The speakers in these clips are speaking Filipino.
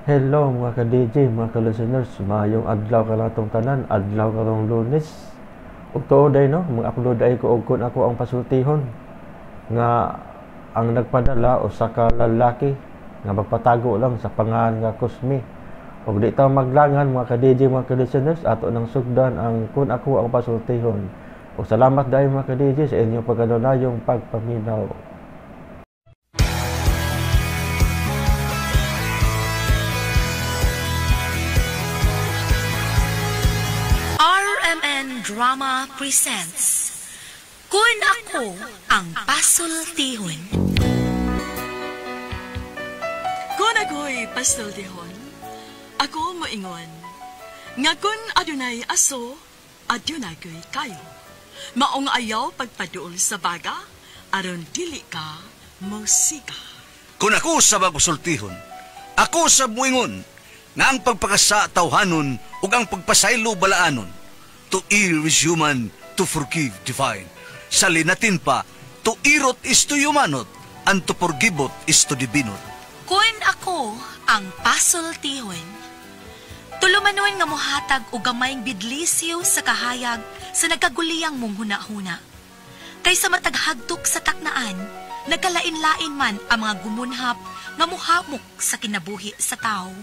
Hello mga ka-DJ, mga ka-listeners, mayong adlaw ka lang itong tanan, adlaw ka lang Lunes. Ug tuoday no, mag-upload ay ko og kun ako ang pasultihon nga ang nagpadala usa ka lalaki nga magpatago lang sa pangalan nga Kusmi. Ug di ta maglangan mga ka-DJ, mga ka-listeners, ato nang sugdan ang kun ako ang pasultihon. Ug salamat dai mga ka-DJ sa inyong pagkanunayong pagpaminaw. RMN Drama presents Kun Ako ang Pasultihon. Kun ako'y pasultihon, ako moingon. Nga kun adunay aso, adunay ko'y kayo. Maong ayaw pagpaduol sa baga, aron dili ka musika. Kung ako sa pasultihon, ako sa muingon, nga ang pagpakasa tawhanon ug ang pagpasaylo balaanon. To err is human, to forgive divine. Salinatin pa, to irot is to humanot, and to forgivot is to divinot. Kun Ako ang Pasultihon. Tulumanon nga mohatag og gamayng bidlisyo sa kahayag sa nagkaguliyang mong huna-huna. Kaysa mataghagtok sa taknaan, nagkalain-lain man ang mga gumunhap nga muhamok sa kinabuhi sa tao.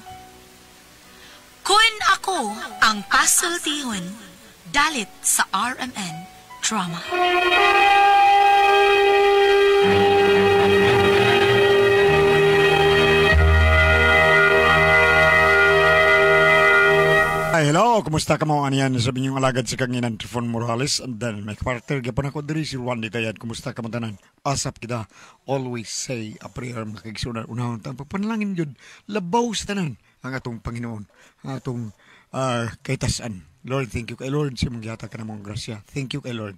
Kun Ako ang Pasultihon, dalit sa RMN Drama. Hi, hello. Kumusta ka mo? Aniyan sabi niyong alagad sa kanginan Trifon Morales. And then may partner gapon ako diri si Juan Ditayan. Kumusta ka mo tanan? Asap kita. Always say a prayer makigsunan. Unahon tang pagpanalangin jud labaw sa tanan ang atong Panginoon, ang atong kaitasan. Lord, thank you kay Lord sa mong gihata ka na mong grasya. Thank you kay Lord.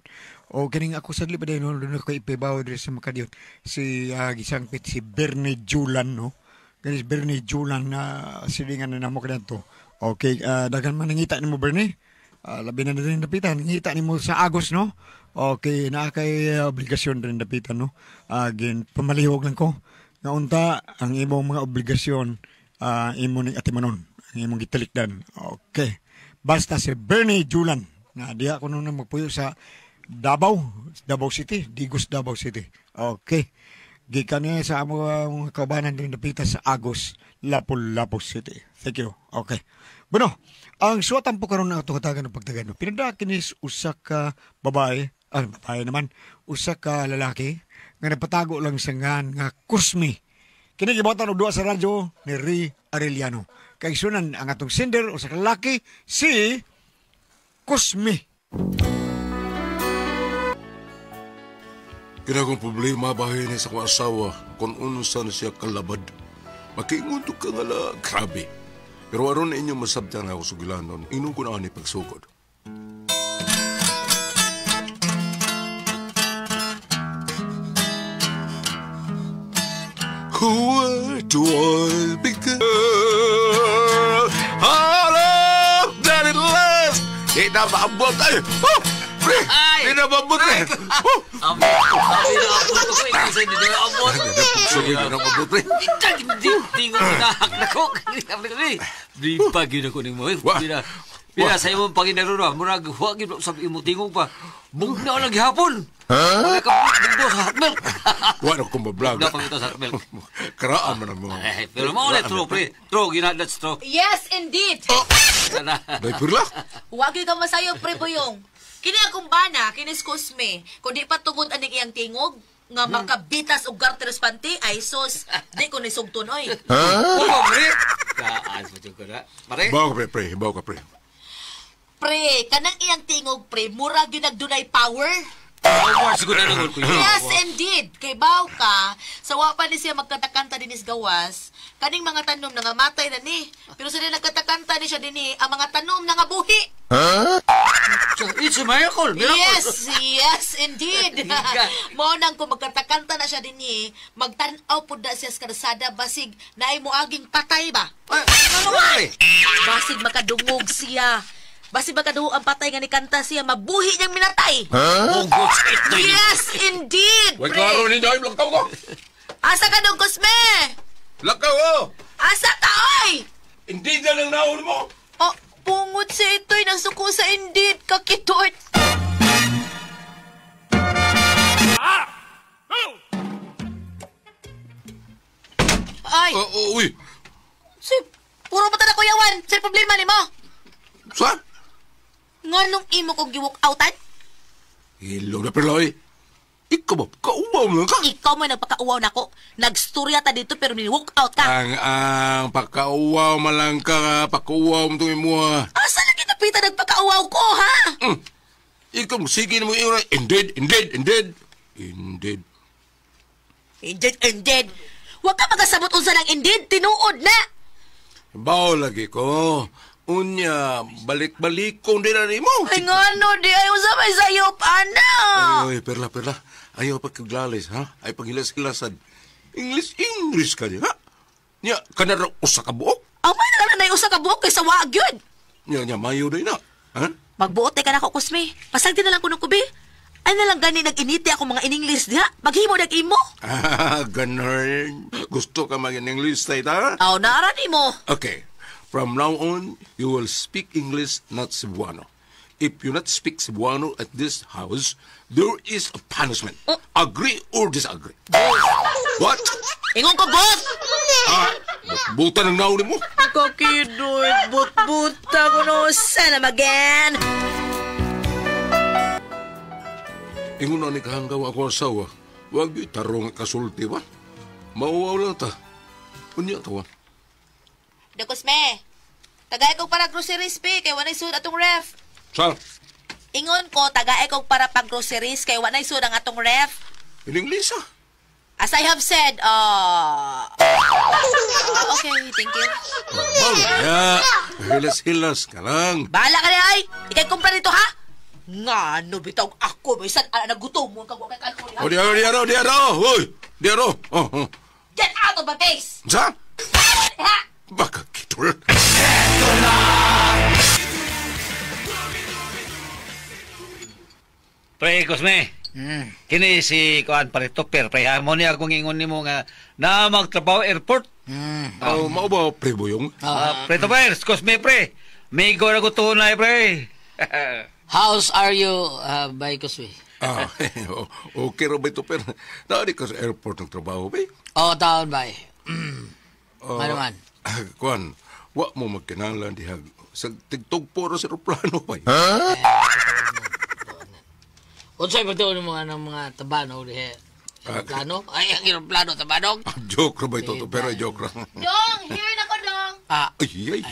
O kaning ako sadli pa din, no, doon ako ipibaw diri sa Makadiyon. Si gisangpit si Bernie Julan, no? Ganis Bernie Julan na silingan na namo kadto. Okay, dagan man nangita nimo Bernie. Labi na din napitan, nangita nimo sa Agos, no? Okay, naa kay obligasyon rin napitan, no? Again, pamalihog lang ko. Nga unta ang imong mga obligasyon, imo ning atimanon, ang imong gitalikdan. Okay. Basta si Bernie Julan na diha ko nung magpuyo sa Davao City, Digos Davao City. Okay. Gikan niya sa mga kaubanan din napita sa Agos, Lapu-Lapu City. Thank you. Okay. Bueno, ang suwatan po karon na ito katagan ng pagtagan. Pinadakinis usa ka babae naman, usa ka lalaki, nga napatago lang sa nga Kusmi. Kinigibatan og duwa sa radyo ni Ray Arellano. Kay sunan ang atong sender o sa lalaki, si Kusmi. Kinakong problema bahay niya sa kong asawa kung unsa na siya kalabad. Makiingon to ka nga la, grabe. Pero aron na inyong masabtan ako sugilanon, inong ko na ani pagsugod. Where do I begin? All of that it lasts. Di na maabot ay. Oh! Pre! Di na maabot eh. Oh! Sabi na abot ko eh. Kasi di na abot. Sabi na maabot pre. Di ko pinahak na ko. Di pa gina ko ng mga. Pina sa imong Panginoon, murag huwag yun sabi mo tingog pa. Bugna ko lagi hapon. Wala ka bugdo sa hotmilk. Wala kong mablag. Bugna pa ito sa hotmilk. Karaan man ang mga. Pero maulit, true, pre. True, that's true. Yes, indeed. Day purla. Huwag ka masayo, pre Boyong. Kini akong bana, kinis Kusme. Kung di pa tungod aning iyang tingog, nga makabitas og garteres panty, ay sos, di ko nisugton, oy. Oo, pre. Kaan mo dyan ko na. Pare? Bawa ka pre, bawa ka pre. Pre, kanang iyang tingog, pre, murag yun nagdunay power. Siguro na naman ko yun. Yes, indeed. Kay baw ka, sa wapan ni siya magkatakanta din is gawas, kaning mga tanom na nga matay na ni. Pero sa nagkatakanta ni siya din ni, ang mga tanom na nga buhi. It's a miracle. Yes, indeed. Mo nang kung magkatakanta na siya din ni, magtanaw po na siya sa karsada, basig na ay moaging patay ba? Ano ba eh? Basig makadungog siya. Basig makadungog ang patay nga ni kanta siya, mabuhi niyang minatay. Hugot ito. Yes, indeed. Wait, klaro ninyo, lakaw ko. Asa ka nung Kusme? Lakaw ko. Asa ka, oy? Hindi na lang naon mo. Oh, pungot si ito'y nasuko sa Indeed, kakitot. Ay, Uy, si, puro ba na kuyawan? Sa problema ni mo? sa? Nganong imo kong giwalk outan? Hello na Perloy. Ikaw ba? Kaubaw mo lang ka? Ikaw mo nagpakauwaw na ako. Nagstorya ta dito pero ni-walk out ka. Ang pakauwaw malang ka, pakauwaw mo itong imuha. Asa lagi napita nagpakauwaw ko, ha? Ikaw mo, sige na mo yung indeed. Indeed. Huwag ka magasabot unsa lang indeed. Tinuod na. Bao lagi ko. Unya, balik-balik kong dinari mo. Ay nga no, di ayaw sa may sayop, ana. Ay, perla. Ayaw pagkaglalis, ha? Ay paghilas-hilasan. English ka niya, ha? Nya, kanara usa ka buok? Ang may nalang na usa ka buhok kaysa waag yun. Nya, mayo na ina. Ha? Magbuot ka na ako, Kusme. Pasag din na lang ko ng kubi. Ay nalang gani nag-initi ako mga in-English diha. Maghimo nag-imo. Ganun. Gusto ka mag-English tayo, ha? Aw, naarani mo. Okay. From now on, you will speak English, not Cebuano. If you not speak Cebuano at this house, there is a punishment. Agree or disagree? What? Ingon ko, bot! Buta ng nauli mo. Kakidot, but-buta ko no. Sana again. Ingon na ni kahanggaw ako asawa. Huwag itarong kasulti ba? Mauwaw lang ta. Unya tawa. Kusme, tagay kong para groceries pe, kay wanay sud atong ref. Sa? Ingon ko, tagay kong para pag groceries, kay wanay sud ang atong ref. In English, ha? As I have said, okay, thank you. Malaya. Hilas-hilas ka lang. Bahala ka na ay! Ikay kumpra nito, ha? Nga, no, bitaw ako, may isan, nagutom mo, kagwakay ka alcohol, ha? O, diaro. Hoy, diaro. Get out of my face! Sa? Ha? Baka kitol. Pre, Kusme. Kini si Kuan Parito, pre, mo niya kung ingon ni mo nga na magtrabaho airport. Mau ba, pre Boyong? Pre Topper, Kusme, pre. May go na gusto na, pre. How's are you, by Kusme? Okay ro ba ito, pero naari ka sa airport ng trabaho, ba? Taon ba? Ano man? Kuan, wa mo magkinalan dihag sa tigtugpo ro sa aeroplano, ba? Unsay ba ito ng mga tabano? Aeroplano? Ay, ang aeroplano, tabano? Joke ro ba ito, pero joke lang. Dong, here na ko, Dong. Ay.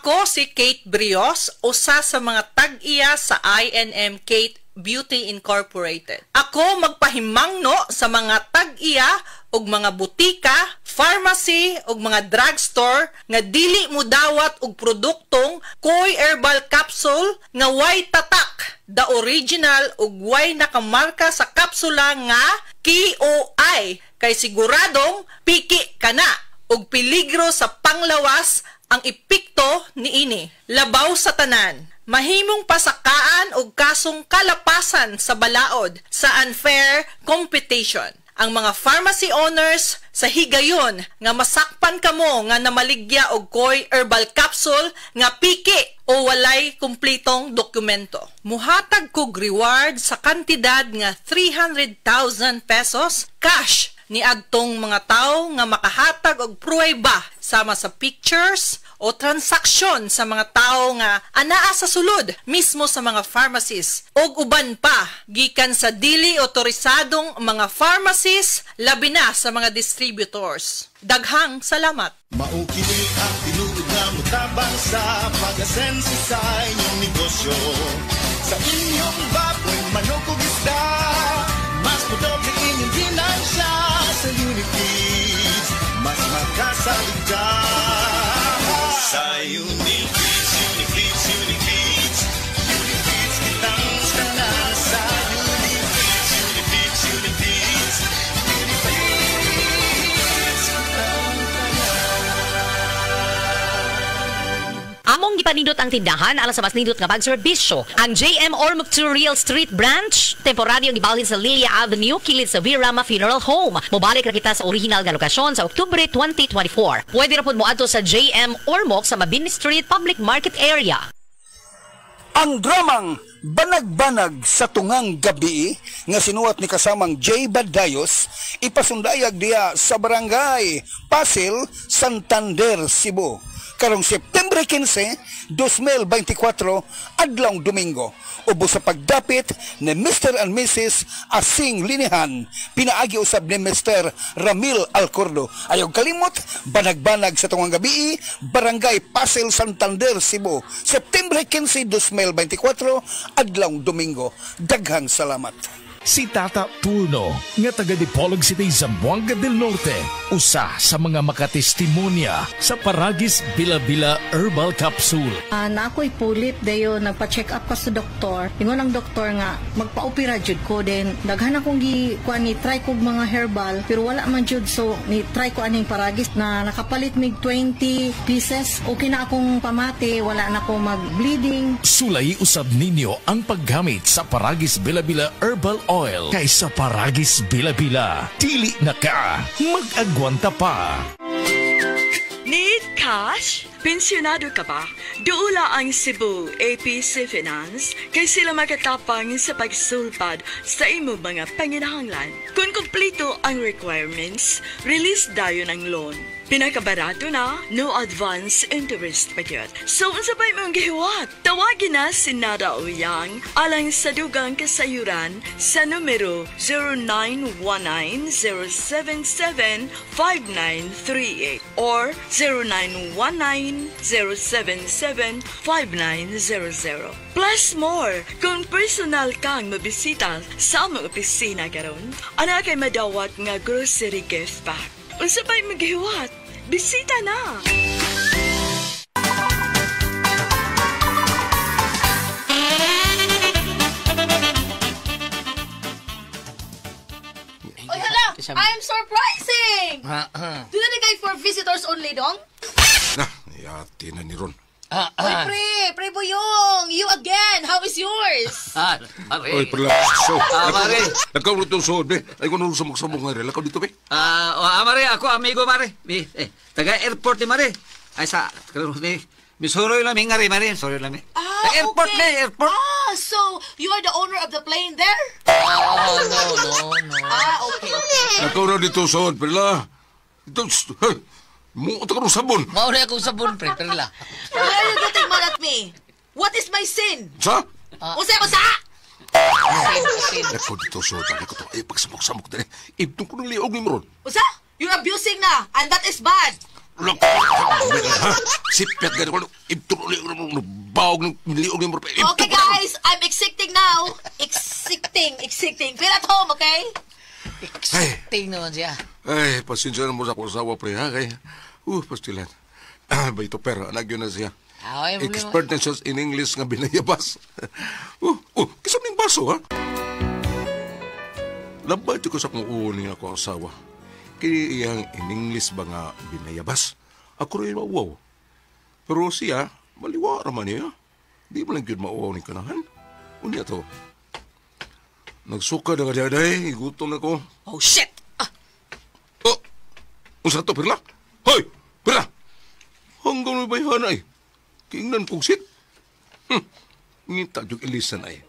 Ako si Kate Brios, usa sa mga tag-iya sa I&M Kate Beauty Incorporated. Ako magpahimangno sa mga tag-iya og mga butika, pharmacy ug mga drugstore nga dili mo dawat og produktong Koy Herbal Capsule nga way tatak, the original ug way nakamarka sa kapsula nga KOI kay siguradong piki kana ug peligro sa panglawas ang epekto niini. Labaw sa tanan, mahimong pasakaan og kasong kalapasan sa balaod sa unfair competition. Ang mga pharmacy owners sa higayon nga masakpan kamo nga namaligya og Koy Herbal Capsule nga piki o walay kumpletong dokumento. Muhatag kog reward sa kantidad nga 300,000 pesos cash ni adtong mga tao nga makahatag og pruweba sama sa pictures o transaksyon sa mga tao nga anaa sa sulod mismo sa mga pharmacies og uban pa gikan sa dili otorisadong mga pharmacies labi na sa mga distributors. Daghang salamat. Maukini ang tinuod na mutabang sa pag-asenso sa inyong negosyo. Sa inyong baboy, manok o isda, mas pudoble inyong ginansya sa Unifeeds. Mas makasalig ka sa Unifeeds, Unifeeds, Unifeeds. Unifeeds kitang tanan sa Unifeeds, Unifeeds, Unifeeds. Unifeeds kitang tanan. Among gipanindot ang tindahan alang sa mas nindot nga pagserbisyo. Ang JM Ormoc 2 Real Street Branch, temporaryong gibalhin sa Lilia Avenue, kilid sa Virama Funeral Home. Mobalik ra kita sa original nga lokasyon sa Oktubre 2024. Pwede ra pud moadto sa JM Ormoc sa Mabini Street Public Market Area. Ang dramang Banag-Banag sa Tungang Gabi nga sinuwat ni kasamang J. Badayos ipasundayag diya sa Barangay Pasil, Santander, Cebu. Karong September 15, 2024, adlong Domingo. Ubos sa pagdapit ni Mr. and Mrs. Asing Linihan, pinaagi usab ni Mr. Ramil Alcordo. Ayaw kalimot, Banag-Banag sa Tungang Gabi, Barangay Pasil, Santander, Cebu. September 15, 2024, adlong Domingo. Daghang salamat. Si Tata Turno, nga taga Dipolog City, Zamboanga del Norte, usa sa mga makatestimonya sa Paragis Bila-Bila Herbal Capsule. Na ako'y pulit dayo, nagpa-check up ka sa doktor. Ingon ang doktor nga, magpa-opera jud ko din. Daghan akong try ko mga herbal, pero wala man jud, so ni-try ko aning Paragis na nakapalit mig 20 pieces. Okay na akong pamati, wala na akong mag-bleeding. Sulay usab ninyo ang paggamit sa Paragis Bila-Bila Herbal Oil kaysa Paragis Bila-Bila. Dili na ka, mag-agwanta pa. Need cash? Pensyonado ka ba? Duula ang Cebu APC Finance kay sila makatapang sa pagsulpad sa imo mga panginahanglan. Kung kumpleto ang requirements, release dayon ang loan. Pinakabarato na, no advance interest pa yun. So, unsa pa imong gihiwat? Tawagin na si Nada Uyang alang sa dugang kasayuran sa numero 0919-077-5938 or 0919-077-5900. Plus more, kung personal kang mabisita sa among opisina karon, ana kay madawat nga grocery gift pack. Unsa pa imong gihiwat? Bisita na! Oy, hala! I'm surprising! Do na guy for visitors only, dong? Yati na ni Ron. Oy, pre Boyong! You again! How is yours? Mare. Oy, perla. So, Mare. Lakaw rin itong sood, be. Ay, kung nung samok-samok nga rin. Lakaw dito, be. Mare, ako, amigo, Mare. Taga-airport ni Mare. Ay, misuroy lang, ngari, Mare. Sorry lang, airport, okay. Airport. So, you are the owner of the plane there? No. Okay. Lakaw rin dito sood, perla. Ito, mo ka rin sabon. Mauna akong sabon, pre, perla. Why are you getting mad at me? What is my sin? Sa? Usa! Asin. Ako dito sood. Ako to. Ay, pagsamok-samok din. Ibtong ko ng liog ni Ron. Usa? You're abusing na, and that is bad. Sipet gani ko. Ibtong ko ng bawag ng liog ni Ron. Okay, guys, I'm exciting now. Exciting. Feel at home, okay? Exciting naman siya. Ay, pasensya na mo sa asawa, pre, ha? Kaya, pastilan. Ba ito, pero anak yun na siya. Expert na siya in English nga binayabas. Kisam ning baso, ha? Labay ko sa kung uuni ako ang asawa. Kaya iyang in English ba nga binayabas? Ako rin mauwaw. Pero siya, maliwa naman niya. Di mo lang yun mauwaw ni kanahan. Unya to. Nagsuka na ka daday, gutom na ko. Oh, shit! Unsa to, Perla? Hoy! Perla! Hanggang may bayhan ay. Kingnan kong sit. Ngita yung ilisan ay.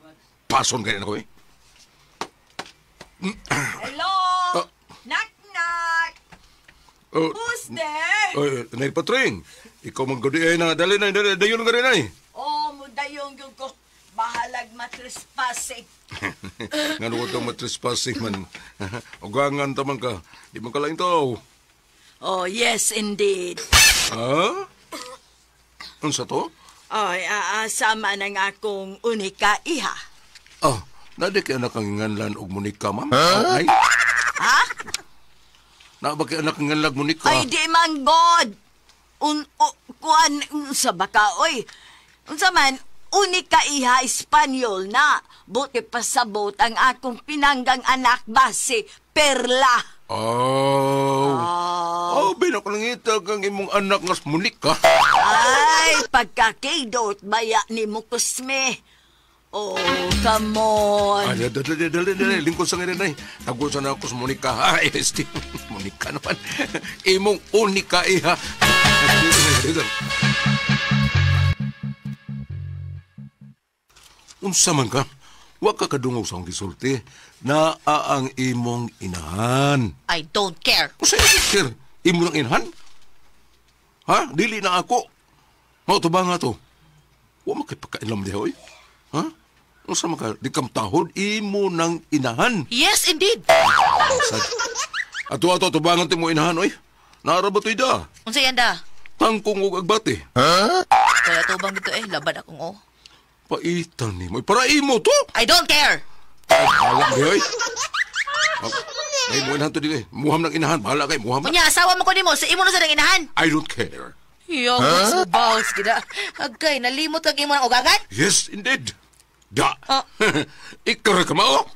Pason ganyan ako eh. Hello? Knock! Who's there? Naipatring. Ikaw manggodi ay na. Dali na, dayon nga rin ay. Mudayong yung ko. Bahalag matrespassing. Nga ko itong matrespassing man. Ugangan tamang ka. Di man ka lang ito. Oh, yes, indeed. Ha? Unsa to? Oy, sama ng akong unika iha. Nadi kay anak ang nganlan og Monica, ma'am? Ay? Ha? Na ba kay anak ang nganlag Monica? Ay, di man god. Kuan sa baka, oy. Unsa man, unika iha Espanyol na. Buti pasabot ang akong pinanggang anak base, Perla. Binako lang ito kang imong anak nga Monica. Ay, Pagkakidot baya ni Mukusme. Oh, come on. Dali. Lingkod sa ngayon, nay. Tagol sa na ako sa Monica. Ay, Steve. Monica naman. Imong unika, ha. Unsa man ka? Wa ka kadungog sa akong gisulti na ang imong inahan. I don't care. Usa sir, imo ng inahan? Ha? Dili na ako. Mao to ba nga to? Wa makipagkailam diha, oy. Ha? Unsa man ka? Di kam tahod, imo ng inahan. Yes, indeed. Ato, tubangan ti mo inahan, oy. Naarabatoy da. Unsa yan da? Tangkong ug agbati. Kaya tubang dito labad akong Paitan ni mo. Para imo to. I don't care. Ay, bahala mo, oy. Ay, mo inahan to dili. Muham ng inahan. Bahala kay muham. Kunya, asawa mo ko nimo. Sa imo na sa ng inahan. I don't care. Yo, what's balls, gida? Agay, nalimot ang imo ng ugagan? Yes, indeed. Da. Ikaw ka mao.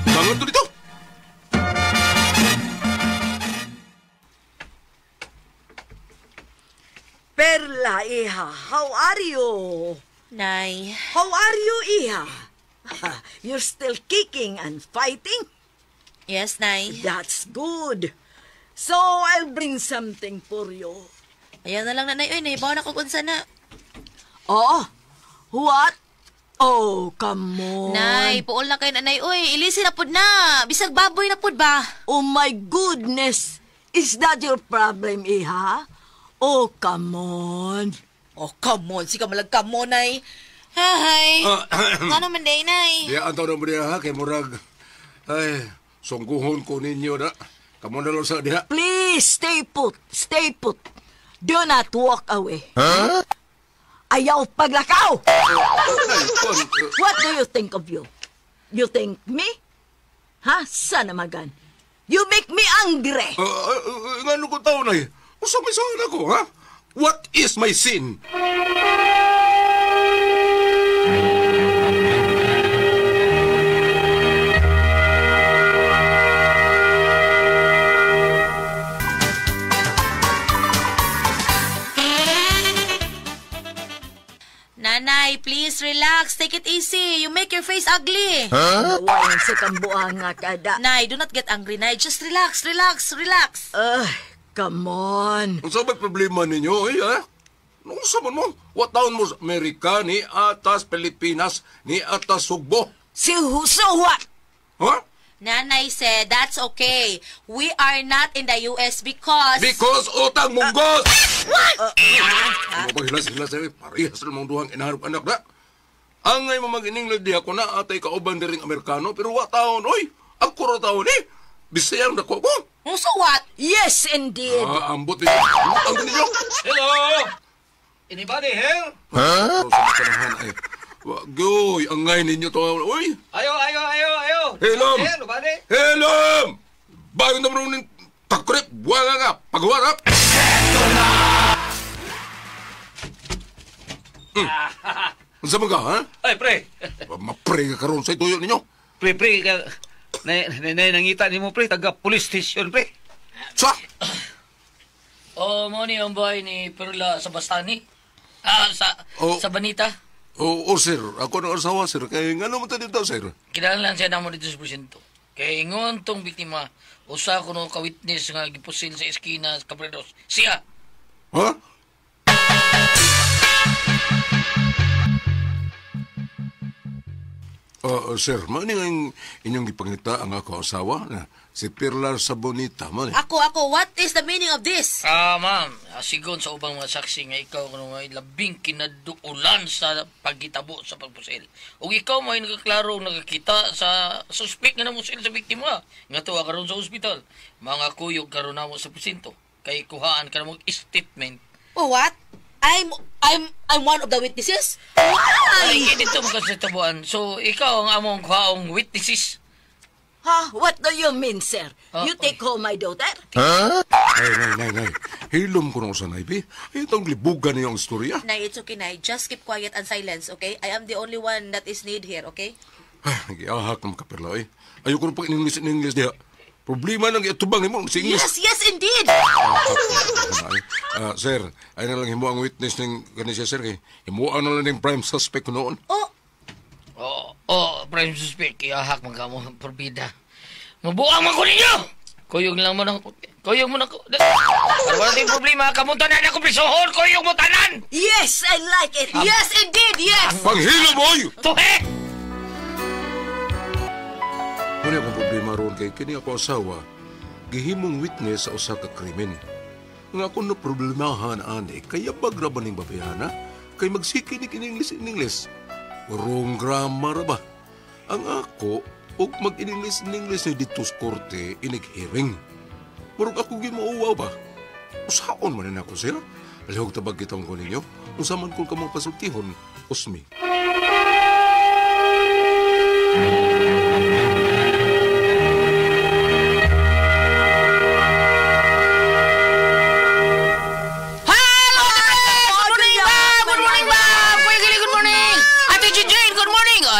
Bangon to dito. Perla, iha, how are you? Nay. How are you, iha? You're still kicking and fighting? Yes, Nay. That's good. So, I'll bring something for you. Ayan na lang, Nanay. Uy, naibaw na ko kung sana. Oh, what? Oh, come on. Nay, puol na kayo, Nanay. Uy, ilisi na pud na. Bisag baboy na pud ba? Oh my goodness. Is that your problem, iha? Oh, come on. Oh, come on. Sika malag come on, Nay. Hi. Ano man day, Nay? Di antaw na mo diha, ha? Kay murag. Ay, sungguhon ko ninyo na. Kamu na lang sa diha. Please, stay put. Stay put. Do not walk away. Huh? Ayaw paglakaw. What do you think of you? You think me? Ha? Sana magan. You make me angry. Ngano ko tao na eh? Usa may sana ko, ha? What is my sin? Nanay, please relax. Take it easy. You make your face ugly. Nawain sa kambuang nga kada. Nay, do not get angry, Nay. Just relax, relax, relax. Come on. Ang sabay problema ninyo, eh, ha? Nung saman mo, what taon mo sa Amerika, ni atas Pilipinas, ni atas Sugbo? So what? Ha? Nanay said, that's okay. We are not in the US because... Because utang munggos! What? Ano ba hilas-hilas eh? Parehas namang duhang inaharap anak na. Angay mo mag-ininglag di ako na atay kauban di ring Amerikano, pero what taon, oy? Ako ra taon eh. Bisayang dako ko. So what? Yes, indeed. Ambot ninyo. Ambot ninyo. Hello! Anybody here? Ha? Wagoy, angay ninyo to. Uy! Ayo! Helom! Hello, bade? Helom! Bago na mo rin takrip, wala nga, pagwarap! Unsa man ka, ha? Ay, pre! Mapre ka karon sa ituyo ninyo. Pre, nangita ni mo, pre, taga-police station, pre. Sa? Mo ni ang bahay ni Perla sa Bastani. Sa Banita. Sir. Ako na asawa, sir. Kaya nga naman tayo dito, sir. Kinahanglan siya namo dito sa presinto. Kaya ingon tong biktima, usa ko no ka-witness nga gipusil sa eskina sa Capredos. Siya. Ha? Sir, maning ang inyong ipangita ang ako asawa na si Perla sa Bonita, man. Ako, what is the meaning of this? Ma'am, sigon sa ubang mga saksi nga ikaw kung may labing kinaduulan sa pagkitabo sa pagpusil. O ikaw may nagkaklaro nagkakita sa suspect nga namusil sa biktima. Nga tuwa karon sa ospital. Mga kuyog karon namo sa presinto. Kay kuhaan ka na statement. Oh, what? I'm one of the witnesses? Ay, dito mo kasi tabuan. So, ikaw ang among kuhaong witnesses. Ha? What do you mean, sir? You take home my daughter? Ha? Nay. Hilom ko na sa naibi. Ay, itong libugan niyo ang istorya. Nay, it's okay, Nay. Just keep quiet and silence, okay? I am the only one that is need here, okay? Ay, nag-iahak naman ka, Perla, eh. Ayoko na pag in English diha. Problema nang itubang nimo sa English. Yes, indeed. Sir, ay na lang himo ang witness ng kanisa, sir. Himuan na lang ng prime suspect noon. Prime suspect, ihahak man ka mo, porbida. Mabuang man ko ninyo! Kuyog lang mo na. Kuyog mo na ko. Para wala tayong problema, kamunta na ako prisohon, kuyog mo tanan! Yes, I like it. Yes, indeed, yes. Panghilo, boy! Tuhe! Wala akong problema ron kay kini ako asawa, gihimong witness sa usa ka krimen. Nga ako na problemahan ani, kaya bagraban ng babayana, kay magsiki ni in-English. Wrong grammar ba? Ang ako, og mag-in-English ni dito sa korte, inig-hearing. Murag ako gimauwaw ba? Usaon man na ako sir. Alihog tabag kitang ko ninyo, usaman kong kamang pasultihon, usmi.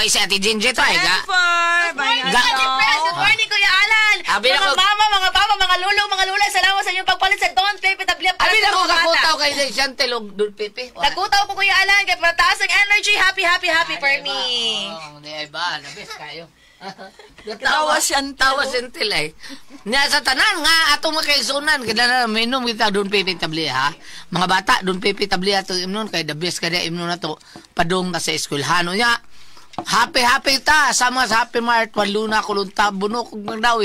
Si Ate Ginger to, ay ga? Good morning, Kuya Alan. Mga mama, mga lolo, salamat sa inyong pagpalit sa Don Pepe Tabliap. Abi na ko kakutaw kay Chantel og Don Pepe. Nakutaw ko, Kuya Alan, kay pataas ang energy. Happy for me. Di ay ba, labis kayo. Tawa Chantel ay. Nya sa tanan nga atong makaigsunan kada na minom kita Don Pepe Tabli ha. Mga bata Don Pepe Tabli ato imnon kay the best kada imnon nato padung ta sa eskwelahan nya. Happy ta sama sa Happy Mart waluna kulunta bunok ng daw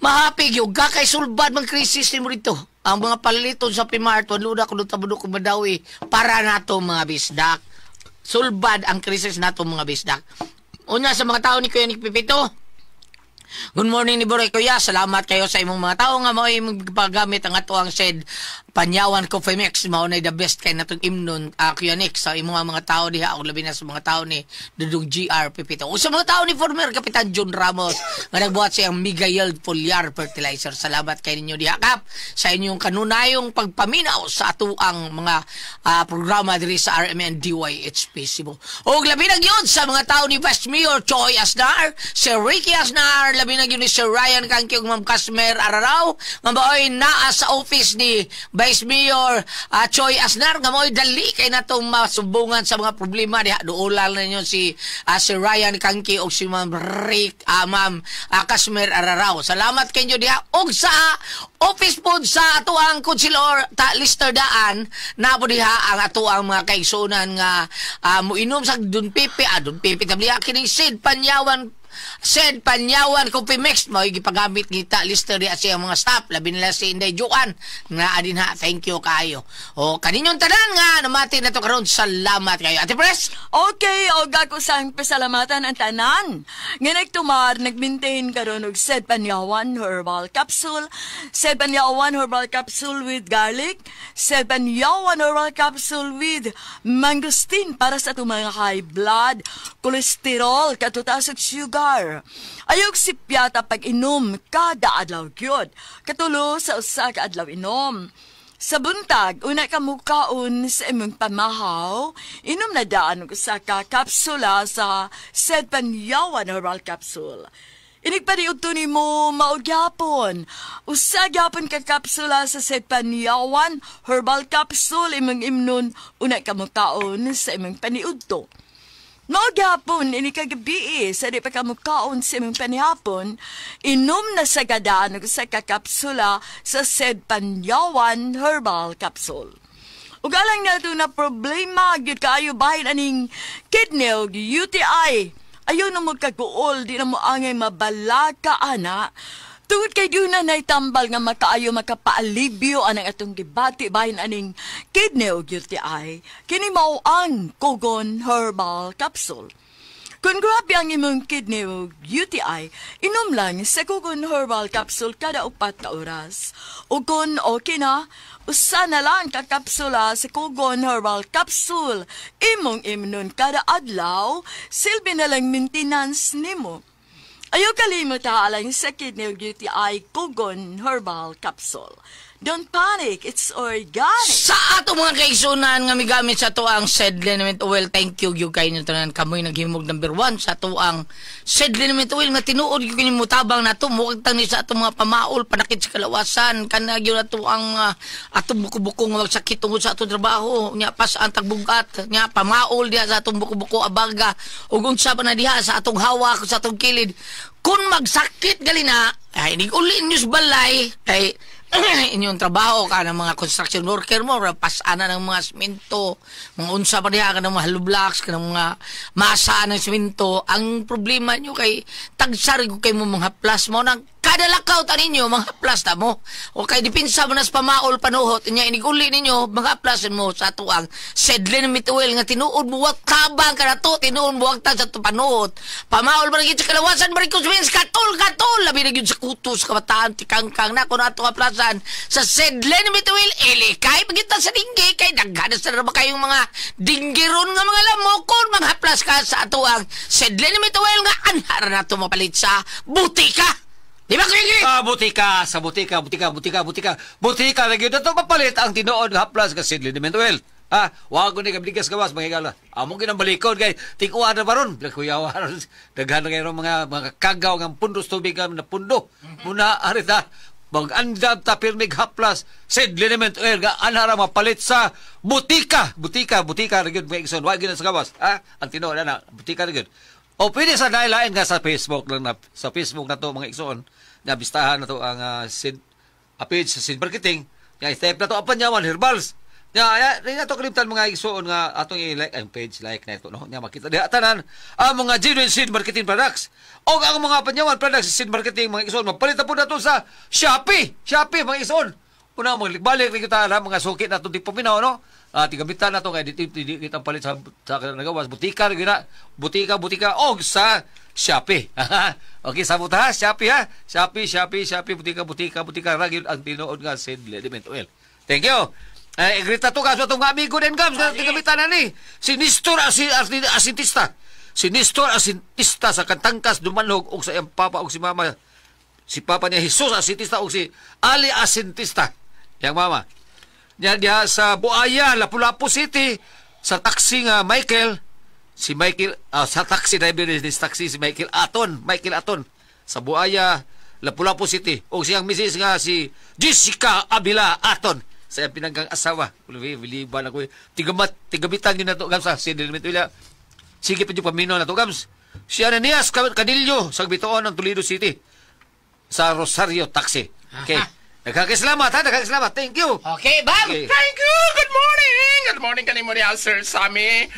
mahappy gyud ka kay sulbad man krisis mo dito ang mga paliliton sa Happy Mart waluna kulunta bunok ng daw para nato mga bisdak sulbad ang krisis nato mga bisdak unya sa mga tao ni Kuya Nick Pipito. Good morning ni Boray Kuya. Salamat kayo sa imong mga tao nga mao imong paggamit ang ato ang said Panyawan Coffee Mix. Mao na the best kay natong imnon Kuya Nick sa imong mga tao diha o labi na sa mga tao ni Dudong GR Pipito. O sa mga tao ni former Kapitan John Ramos nga nagbuhat siyang Mega Yield Foliar Fertilizer. Salamat kay ninyo diha kap sa inyong kanunayong pagpaminaw sa ato ang mga programa diri sa RMN DYHP Cebu. O labi na gyud sa mga tao ni Vice Mayor Choi Asnar, Sir Ricky Asnar, labi na yun ni Sir Ryan Kankyog, Ma'am Casmer Araraw, nga mao'y naa sa office ni Vice Mayor Choi Asnar, nga mao'y dali kay natong masumbungan sa mga problema. Doolal na nyo si Sir Ryan Kankyog o si Ma'am Ma'am Casmer Araraw. Salamat kayo diha. O sa office po sa ato ang Consilor Lister Daan, na po diha ang ato ang mga kaigsunan nga muinom sa Don Pepe, tabli kining Sid Panyawan Coffee Mix mo gipagamit kita lister diha siya mga staff labi nila si Inday Juan nga adin ha thank you kayo o kaninyong tanan nga namati na to karon salamat kayo Ate Pres. Okay, og ako sang pasalamatan ang tanan nga nagtumar nagmaintain karon og Sed Panyawan Herbal Capsule, Sed Panyawan Herbal Capsule with garlic, Sed Panyawan Herbal Capsule with mangosteen para sa itong mga high blood, cholesterol, katutaas og sugar. Ayog si piyata pag-inom kada adlaw gyud. Katulo sa usa ka adlaw inom. Sa buntag, una ka mukaon sa imong pamahaw, inom na daan og usa ka kapsula sa Sed Panyawan Herbal Capsule. Inigpariud to ni mo maugyapon. Usa gyapon ka kapsula sa Sed Panyawan Herbal Capsule imong imnon una ka mukaon sa imong paniudto. Magyapon, ini kagabi sa di pa kamukaon sa imong panihapon, inom na sa gadaan sa kakapsula sa Sed Panyawan Herbal Capsule. Ugalang na ito na problema, gyud kaayo bahin aning kidney o UTI. Ayaw na mo kaguol, di na mo angay mabalaka, ana. Tungod kay doon na naitambal nga makaayo makapaalibyo anang atong gibati bahin aning kidney o UTI, kini mao ang Kugon Herbal Capsule. Kung grabe ang imong kidney o UTI, inom lang sa Kugon Herbal Capsule kada 4 ka oras. O kung okay na, usa na lang ka kapsula sa Kugon Herbal Capsule. Imong imnon kada adlaw, silbi na lang maintenance nimo. Ayaw kalimut alang sa kidney UTI Kugon Herbal Capsule. Don't panic, it's organic. Sa ato mga kaigsunan nga migamit sa ato ang Said Liniment Oil, thank you kay nyo tanan kamoy naghimog number 1 sa ato ang Said Liniment Oil nga tinuod yung kinimutabang na ito mukhang ni sa ato mga pamaol panakit sa kalawasan kanagyo na ito ang ato buko-buko nga magsakit tungod sa ato trabaho nya pas ang tagbugat nya pamaol diha sa atong buko-buko abaga ug unsa pa na diha sa atong hawak sa atong kilid kung magsakit gali na ay uli news balay kay inyong trabaho ka ng mga construction worker mo, pasana ng mga simento, mga unsa pa diha ka ng mga hollow blocks, ka ng mga masa ng simento. Ang problema nyo kay tagsari ko kay mo mga plus mo nang kada lakaw ta ninyo mga plus ta mo. O kay dipinsa mo nas pamaol panuhot inya iniguli ninyo mga plus mo sa tuang Said Liniment Oil nga tinuod mo wag tabang ka na to, tinuod mo wag ta sa panuhot. Pamaol ba sa kalawasan barikos wins katol labi na gyud sa kutos kabataan tikangkang na kuno ato ka plasan sa Said Liniment Oil ilikay pagita sa dinggi kay daghan sa ra ba kayong mga dinggiron nga mga lamokon mga plus ka sa ato ang Said Liniment Oil nga anhara na to mapalit sa butika. Di ba kaya butika, sa butika. Lagi na ito mapalit ang tinuod nga haplas ka Said Liniment Oil. Wag ko ni kabligas gawas, mga higala. Among ginambalikod kay tikuan na baron. Kuyawan, daghan na kayo mga kagaw ng pundos tubig na pundo. Muna, arita, mag-andam tapirnig haplas Said Liniment Oil nga anhara mapalit sa butika. Butika, lagi mga ikson. Wag na sa gawas. Ang tinuod na, butika lagi. O pwede sa dahil nga sa Facebook lang na, sa Facebook na to mga ikson. Nabistahan na to ang page sa Sid Marketing. I-type na to ang panyawan, herbals. Na to kalimtan mga igsoon nga atong i-like ang page like na ito no. Nya makita diha tanan ang mga genuine Sid Marketing products. O ang mga panyawan products sa Sid Marketing mga igsoon mapalit na po nato sa Shopee mga igsoon. Una magbalik kita na mga suki na to di paminaw no. Tigamitan na to kay dito ang palit sa nagawas butika gina butika og sa Shopee. Okay, sabot ha, Shopee ha. Shopee, butika ragil ang tinuod nga Said Liniment Oil. Thank you. Igrita to kaso itong amigo din gams na tigamitan na ni. Si Nestor Asintista. Si Nestor Asintista sa Kantangkas Dumanhog og sa iyang papa og si mama. Si papa niya Jesus Asintista og si Ali Asintista. Yang mama. Diya sa Buaya, Lapu-Lapu City, sa taxi nga Michael, si Michael, sa taxi driver this taxi si Michael Aton sa Buaya, Lapu-Lapu City. O siyang misis nga si Jessica Abila Aton sa iyang pinanggang asawa. Biliban ako tigamitan yun na to gams sa Said Liniment Oil. Sige pa yung pamino na to gams. Si Ananias Cadillo sa Bitoon ng Toledo City sa Rosario Taxi. Okay. Nagkakasalamat ha, nagkakasalamat. Thank you. Okay, Bam. Okay. Thank you. Good morning kanimo diha Sir Sammy.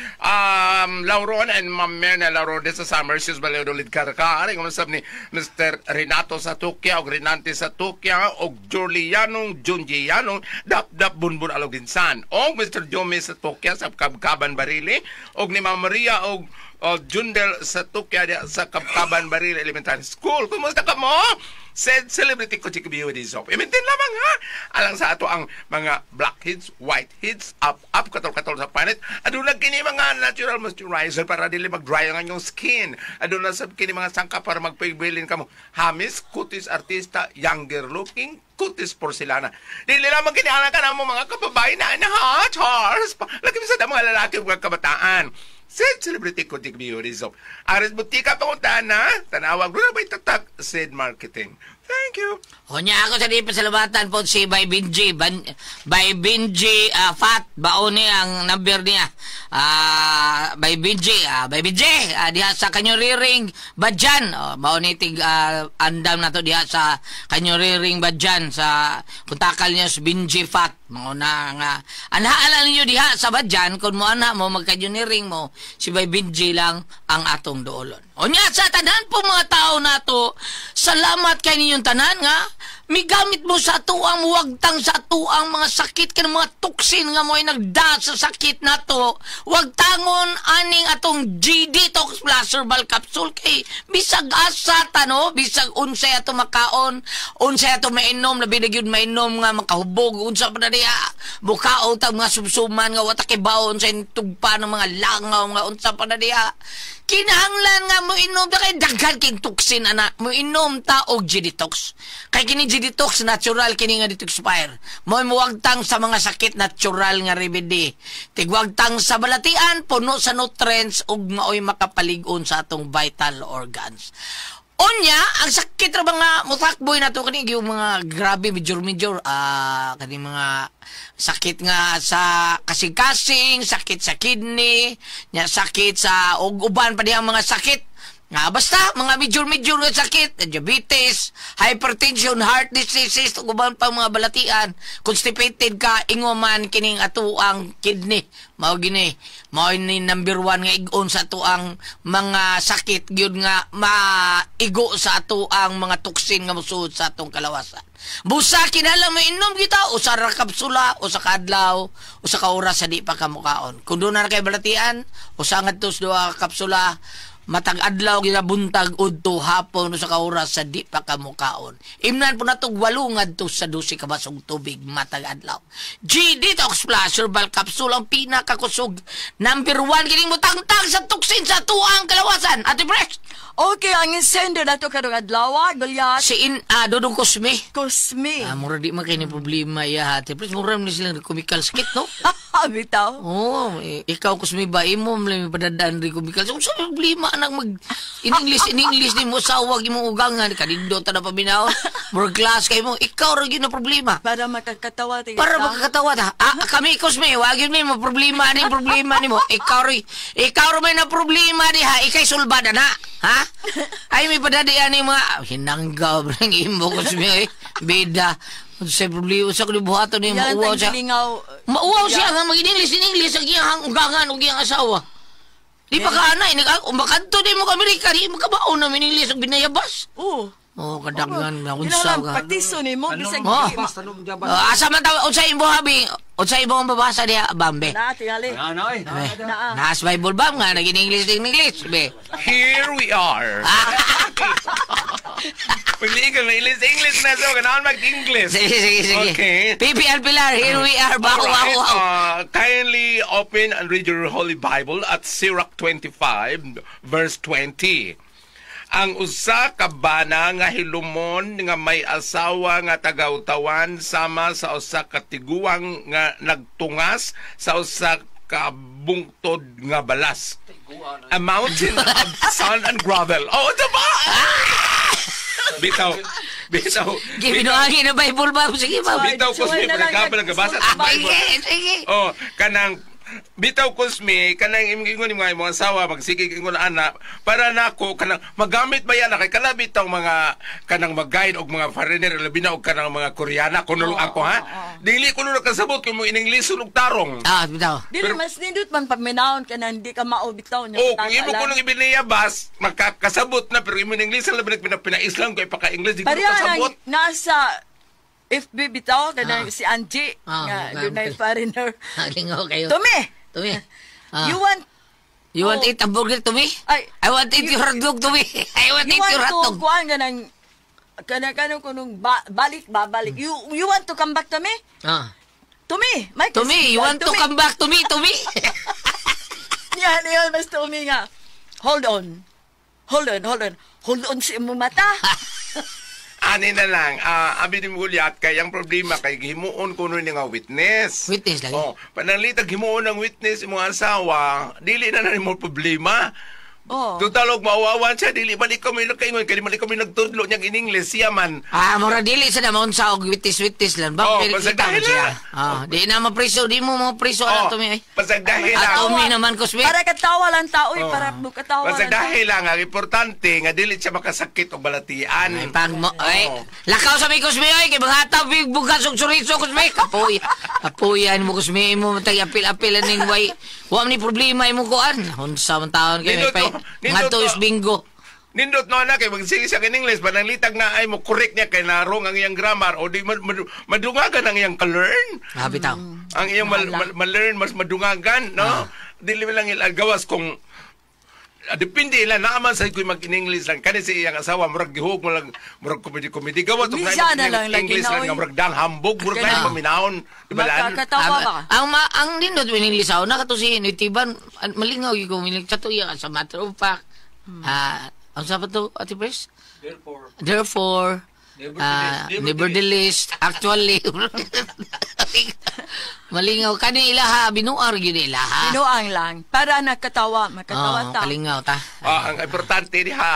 Lauron and Ma'am Merna Lauron sa Summer Sis Baleodolid Karka. Ari kumasab ni Mr. Renato sa Tukya og Renante sa Tukya og Julianong Junjianong dap bunbun alog dinsan. Og Mr. Jome sa Tukya sa Kabkaban Barili og ni Ma'am Maria og Jundel sa Tukya sa Kabkaban Barili Elementary School. Kumusta ka mo? Said celebrity ko chikabiyo di soap. Imintin lamang ha. Alang sa ato ang mga blackheads, whiteheads, up, katol-katol sa planet. Aduna kini mga natural moisturizer para dili mag-dry ang inyong skin. Aduna sab kini mga sangka para magpabilin kamo. Hamis, kutis artista, younger looking, kutis porcelana. Dili lamang kini anak ka mo mga kababae na ha, Charles. Lagi sa mga lalaki ug kabataan. Said celebrity ko tig beauty soap. Ares butika panguntahan na. Tanawag doon na ba'y tatak Said Marketing. Thank you. Hunya ako sa di pasalamatan po si Bay Benji. Bay Benji Fat. Baon niya ang number niya. Bay Benji. Diha sa kanyuriring Badjan. Baon nitig andam na to diha sa kanyuriring Badjan. Sa kuntakal niya si Benji Fat. Mauna nga. Anhaalan niyo diha sa Badjan. Kung mo ana mo magkanyuriring mo. Si Bay Benji lang ang atong doolon. O niya sa tanan po mga tao na to, salamat kay ninyong tanan nga, migamit mo sa tuang wagtang sa tuang mga sakit ka ng mga tuksin nga mo ay nagda sa sakit na to, wagtangon aning atong G-Detox Plus Herbal Capsule kay bisag asata no, bisag unsay ato makaon, unsay ato mainom, labi na yun mainom nga makahubog, unsa pa na niya, bukaon tag mga subsuman nga watakibaon sa tugpa ng mga langaw nga unsa pa na niya, kinahanglan nga mo inom ta kay daghan king tuksin ana mo inom ta og G-Detox kay kini Energy Detox, natural kini nga detoxifier. Mo'y muwagtang sa mga sakit, natural nga remedy. Tigwagtang sa balatian, puno sa nutrients, ug maoy makapalig-on sa atong vital organs. Unya, ang sakit ra mga mutakboy na to kani yung mga grabe major kani mga sakit nga sa kasing-kasing, sakit sa kidney, nya sakit sa uban pa diyang mga sakit. Nga basta mga major nga sakit, diabetes, hypertension, heart diseases, uban pa mga balatian, constipated ka, ingoman kining ato ang kidney. Mao gini, mao ni number 1 nga igon sa ato ang mga sakit gyud nga maigo sa ato ang mga toksin nga mosuod sa atong kalawasan. Busa kinahanglan mainom kita usa ra kapsula, usa ka adlaw, usa ka oras sa di pa kamukaon. Kun doon na kay balatian, usa ngadto sa 2 kapsula, matag adlaw ginabuntag udto hapon sa kauras sa di pa kamukaon. Imnan po natog 8 ngadto sa 12 ka basong tubig matag adlaw. G Detox Plus Herbal Capsule ang pinakakusog. Number 1 kining mutangtang sa toksin sa tuang kalawasan. Ate Fresh. Okay, ang sender na to karong adlaw, Goliath. Si Dodong Cosme. Cosme. Mura di man kayo problema ya, Ate Fresh. Mura man silang kumikal sakit, no? Bitaw. Oo, ikaw Cosme ba, imo may padadaan rin kumikal. So, sa problema anak mag in English ni mo sawag imo ugangan kanindo ta na paminaw. More class kay mo, ikaw ra gyud na problema. Para makakatawa ta. Para makakatawa ta. Kami Cosme, wag yun may problema nimo. Ikaw ra may na problema diha, ikay sulbada na. Ha? Ay may padadian ni mga hinanggaw ng imo Cosme, bida. Sa problema sa kalibuhaton ni mauwaw siya. Mauwaw siya nga mag-English ang iyang ugangan ug iyang asawa. Di pa ka anay, umakanto din mo ka Amerika, di makabaon na minilis ang binayabas. Oo. Oo, kadagan na unsaw ka. Patiso ni mo, bisag asa man tawag, unsay imong habi, unsay imong babasa diha, Bambe? tingali. Naas Bible Bam nga, naging English, be. Here we are. Pagligan na English na so, ganahan mag-English. Sige. Okay. PPL Pilar, here we are, wow. Kindly open and read your Holy Bible at Sirach 25, verse 20. Ang usa ka bana nga hilumon nga may asawa nga tagautawan sama sa usa ka tiguang nga nagtungas sa usa ka bungtod nga balas. A mountain of sand and gravel. Oh, diba? Bitaw. Gibinoangin na Bible ba? Sige ba? Bitaw ko sa pagkakabal ng kabasa sa Bible. Sige. Oh, kanang bitaw Cosme, kanang ingon ni mga asawa magsigig ingon anak para nako kanang magamit ba yan kay kana bitaw mga kanang mag-guide og mga foreigner labi na og kanang mga Koreana kuno ako ha. Dili kuno nakasabot kung mo in English ug tarong. Bitaw. Dili mas nindot man paminaon kanang di ka mao bitaw nya. Oh, kung imo kuno ibiniyabas makakasabot na pero imo in English labi na pina-Islam kay paka-English di ko kasabot. Nasa FB bitaw kanang si Angie nga dunay foreigner. Lingaw kayo. Tumi. You want to eat a burger to me? I want to eat your hotdog to me. I want to eat your hotdog. You want to kanang kunong balik. You want to come back to me? To me. To me. You want to come back to me? To me. Yan, mas to me nga. Hold on sa imong mata. Ani na lang, abi ni Goliath kay ang problema kay himuon kuno ni nga witness. Witness lagi. Oh, pananglitag himuon ang witness imong asawa, dili na mo problema. Oh. Tutalog maawawan siya, dili balik kami nagkaingon, kaya balik kami nagtudlo niyang in English siya man. Mura dili sa naman sa og witness lang. Bakit kita mo siya? Di na mapriso, di mo mapriso alam to mi. Pasagdahi lang. Atomi naman Cosme. Para katawa lang tao, para katawa lang. Pasagdahi lang, ang importante nga dili siya makasakit og balatian. Lakaw sa mi Cosme, kay mga tabig bugas og suriso Cosme. Kapuyan mo Cosme, mo matay apil-apilan ning way. Wa ni problema imo kuan. Unsa man taon kay may ngadto is bingo. Nindot no na kay magsige siya in English pananglitag na ay mo correct niya kay narong ang iyang grammar o di madungagan ang iyang ka-learn. Bitaw. Ang iyang ma-learn mas madungagan, no? Dili lang ilagawas kung depende ila naaman sa kuy mag-English lang kani si iyang asawa murag gihug murag comedy gawat og English lang nga murag dang hambog murag lang paminahon di ba lan ang nindot in English na kato si Nitiban malingaw gyud ko milig kato iya sa matter of fact ang sa to Ate Pres therefore Nevertheless, actually, malingaw ka ni ilaha, binuar gid ilaha. Binuang lang para nakatawa, makatawa ta. Kalingaw ta. Ang importante diha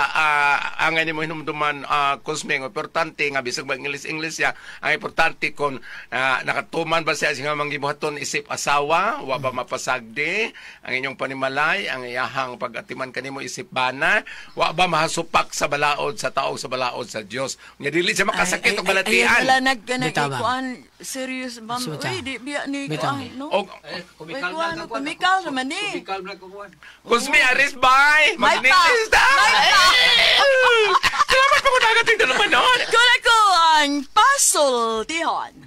ang ani mo hinumduman Cosme, ang importante nga bisag mag English ya, ang importante kon nakatuman ba siya nga manggibuhaton isip asawa, wa ba mapasagdi ang inyong panimalay, ang iyahang pagatiman kanimo isip bana, wa ba mahasupak sa balaod sa tao sa balaod sa Dios. Nya dili siya makasakit og balatian. Wala nagkuan serious ma'am. Uy, di biya ni kuan, no? Kumikal naman ni. Cosme, aris bye. Mag-English ta. Salamat po kung nagating dalaman noon. Kung ako ang pasultihon.